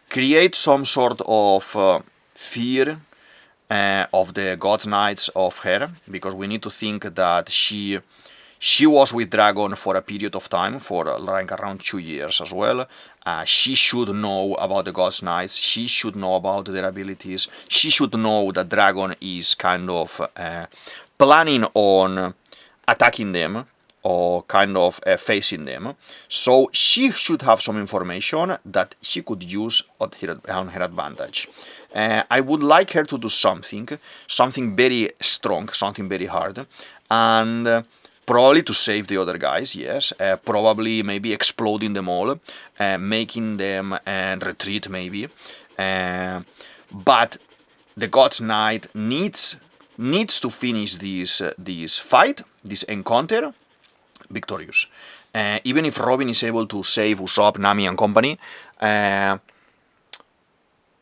create some sort of fear of the God Knights of her, because we need to think that she was with Dragon for a period of time, for like around 2 years as well. She should know about the God's Knights. She should know about their abilities. She should know that Dragon is kind of planning on attacking them, or kind of facing them. So she should have some information that she could use on her advantage. I would like her to do something very strong, something very hard, and probably to save the other guys, yes. Probably maybe exploding them all, making them retreat maybe. But the God's Knight needs to finish this fight, this encounter, victorious. Even if Robin is able to save Usopp, Nami, and company,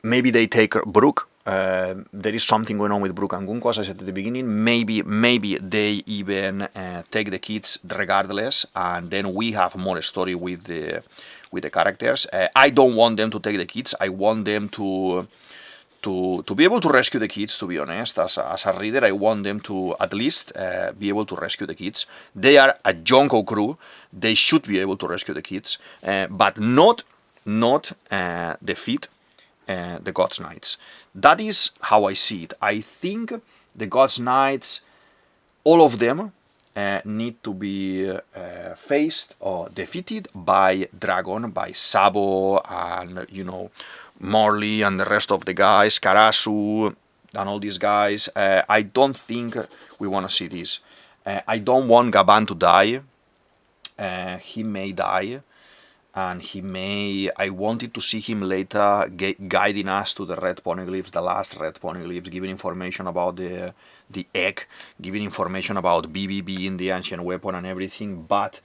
maybe they take Brook. There is something going on with Brook and Gunko, as I said at the beginning. Maybe they even take the kids regardless, and then we have more story with the characters. I don't want them to take the kids. I want them to be able to rescue the kids, to be honest. As a reader, I want them to at least be able to rescue the kids. They are a Yonko crew. They should be able to rescue the kids, but not defeat the God's Knights. That is how I see it. I think the God's Knights, all of them, need to be faced or defeated by Dragon, by Sabo, and Morley and the rest of the guys, Karasu and all these guys. I don't think we want to see this. I don't want Gaban to die. He may die, and I wanted to see him later guiding us to the red poneglyphs, the last red poneglyphs, giving information about the egg, giving information about BB being the ancient weapon and everything. But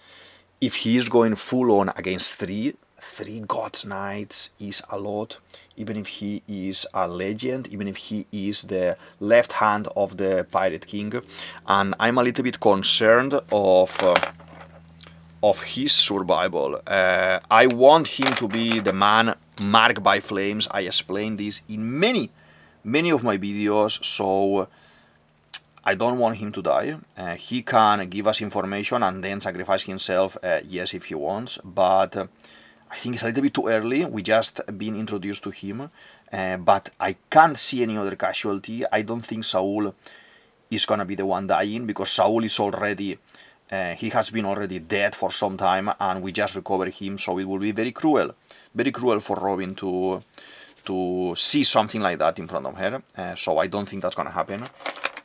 if he is going full on against three 3 God's Knights is a lot, even if he is a legend, even if he is the left hand of the Pirate King. And I'm a little bit concerned of his survival. I want him to be the man marked by flames. I explained this in many of my videos, so I don't want him to die. He can give us information and then sacrifice himself, yes, if he wants, but I think it's a little bit too early. We just been introduced to him, but I can't see any other casualty. I don't think Saul is gonna be the one dying, because Saul is already, he has been already dead for some time, and we just recovered him, so it will be very cruel for Robin to see something like that in front of her. So I don't think that's gonna happen.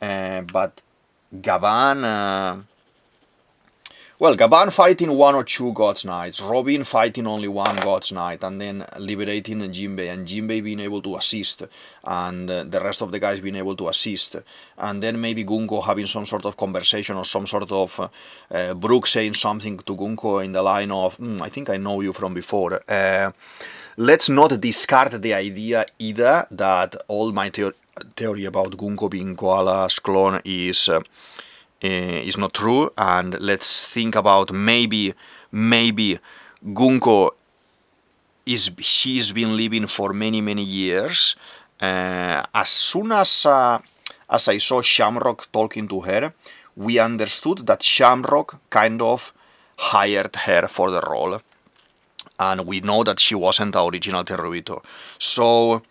But Gavan, well, Gavan fighting 1 or 2 God's Knights, Robin fighting only 1 God's Knight, and then liberating Jinbei, and Jinbei being able to assist, and the rest of the guys being able to assist, and then maybe Gunko having some sort of conversation, or some sort of Brooke saying something to Gunko in the line of, I think I know you from before. Let's not discard the idea either that all my theory about Gunko being Koala's clone is not true, and let's think about maybe Gunko she's been living for many years. As soon as I saw Shamrock talking to her, we understood that Shamrock kind of hired her for the role, and we know that she wasn't the original Terrorito. So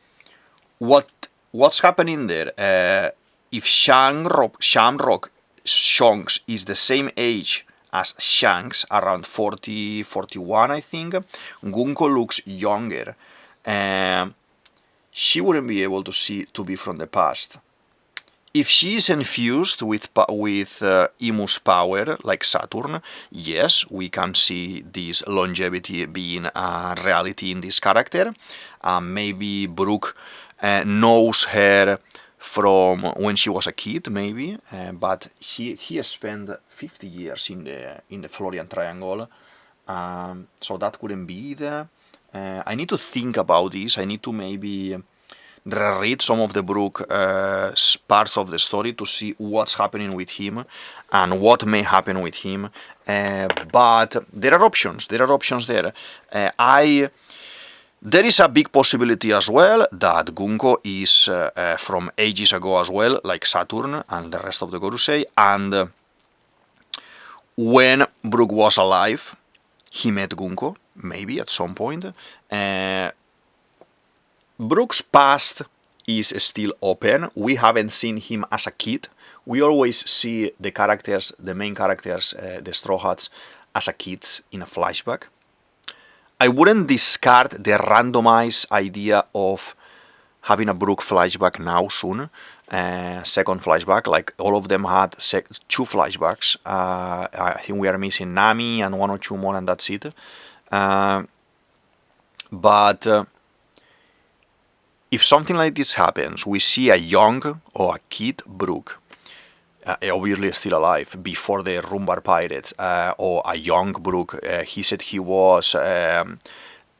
what's happening there? If Shamrock Shanks is the same age as Shanks, around 40, 41, I think, Gunko looks younger. She wouldn't be able to be from the past. If she is infused with Imu's power, like Saturn, yes, we can see this longevity being a reality in this character. Maybe Brooke knows her from when she was a kid, maybe, but he has spent 50 years in the Florian Triangle, so that couldn't be there. I need to think about this. I need to maybe reread some of the Brooke parts of the story to see what's happening with him and what may happen with him. But there are options. There are options there. There is a big possibility as well that Gunko is from ages ago as well, like Saturn and the rest of the Gorusei, and when Brooke was alive, he met Gunko, maybe at some point. Brooke's past is still open. We haven't seen him as a kid. We always see the characters, the main characters, the Straw Hats, as a kid in a flashback. I wouldn't discard the randomized idea of having a Brooke flashback now soon, second flashback, like all of them had 2 flashbacks. I think we are missing Nami and 1 or 2 more, and that's it. But if something like this happens, we see a young or a kid Brooke, obviously still alive, before the Rumbar Pirates, or a young Brooke. He said he was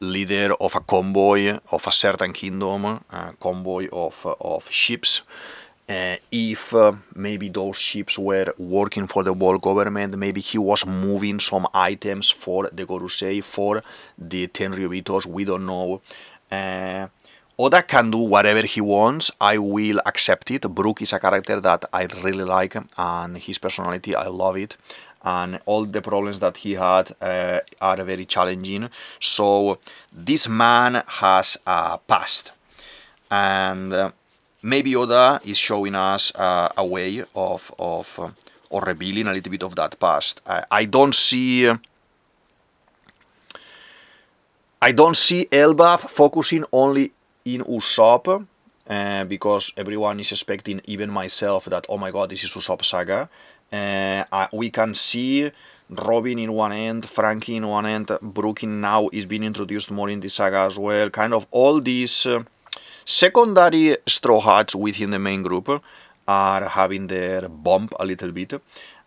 leader of a convoy of a certain kingdom, a convoy of ships. If maybe those ships were working for the world government, maybe he was moving some items for the Gorusei, for the Tenryubitos, we don't know. Oda can do whatever he wants. I will accept it. Brooke is a character that I really like, and his personality, I love it. And all the problems that he had are very challenging. So this man has a past, and maybe Oda is showing us a way of or revealing a little bit of that past. I don't see Elbaf focusing only in Usopp, because everyone is expecting, even myself, that, oh my god, this is Usopp Saga. We can see Robin in one end, Frankie in one end, Brooke now is being introduced more in the saga as well. Kind of all these secondary Straw Hats within the main group are having their bump a little bit,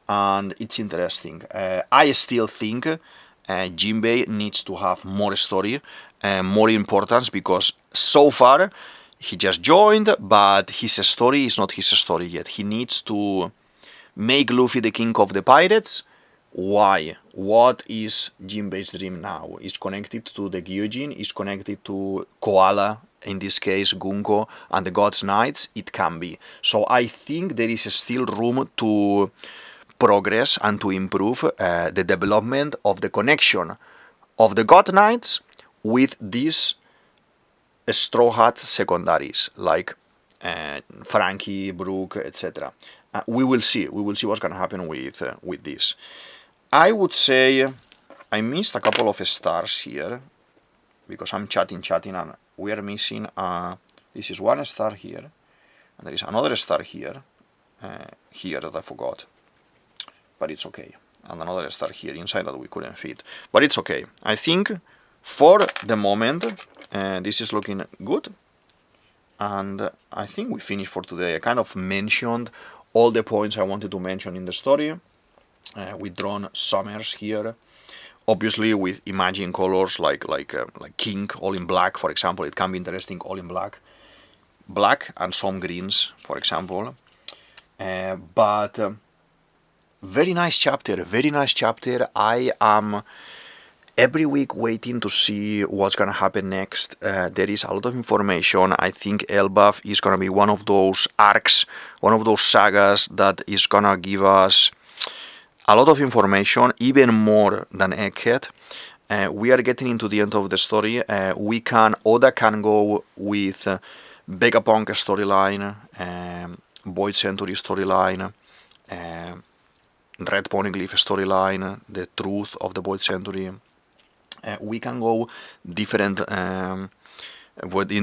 and it's interesting. I still think Jinbei needs to have more story, more importance, because so far he just joined, but his story is not his story yet. He needs to make Luffy the king of the pirates. Why? What is Jinbei's dream now? Is connected to the Gyojin, is connected to Koala, in this case Gunko, and the God's Knights? It can be. So I think there is still room to progress and to improve the development of the connection of the God Knights with these Straw Hat secondaries, like Frankie, Brooke, etc. We will see what's gonna happen with this. I would say I missed a couple of stars here because I'm chatting, and we are missing. This is one star here, and there is another star here, here that I forgot, but it's okay, and another star here inside that we couldn't fit, but it's okay. I think for the moment this is looking good, and I think we finished for today. I kind of mentioned all the points I wanted to mention in the story. With drawn Sommers here, obviously with imagine colors like King all in black, for example. It can be interesting all in black and some greens, for example. But very nice chapter. I am every week waiting to see what's gonna happen next. There is a lot of information. I think Elbaf is gonna be one of those arcs, one of those sagas that is gonna give us a lot of information, even more than Egghead. We are getting into the end of the story. Oda can go with Vegapunk storyline, Void Century storyline, Red Poneglyph storyline, the truth of the Void Century. We can go different in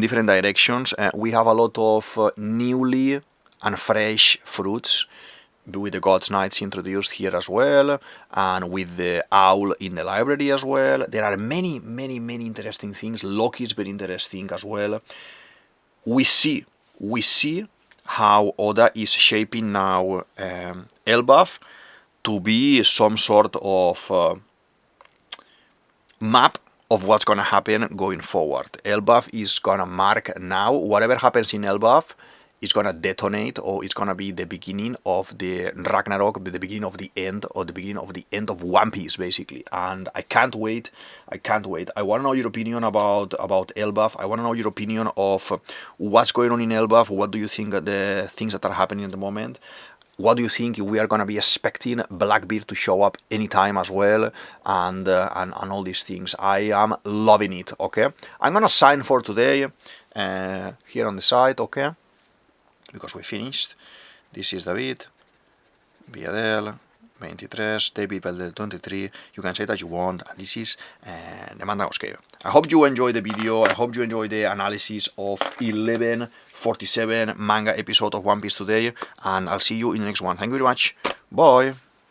different directions. We have a lot of newly and fresh fruits, with the God's Knights introduced here as well, and with the owl in the library as well. There are many interesting things. Loki is very interesting as well. We see how Oda is shaping now Elbaf to be some sort of map of what's gonna happen going forward. Elbaf is gonna mark now whatever happens in Elbaf. It's gonna detonate, or it's gonna be the beginning of the Ragnarok, the beginning of the end, or the beginning of the end of One Piece, basically. And I can't wait. I wanna know your opinion about Elbaf. I wanna know your opinion of what's going on in Elbaf. What do you think of the things that are happening at the moment? What do you think we are gonna be expecting Blackbeard to show up anytime as well, and all these things? I am loving it. Okay, I'm gonna sign for today here on the site. Okay. Because we finished. This is DavidViadel23, DavidViadel23. You can say that you want. And this is the manga scale. I hope you enjoyed the video. I hope you enjoyed the analysis of 1147 manga episode of One Piece today. And I'll see you in the next one. Thank you very much. Bye.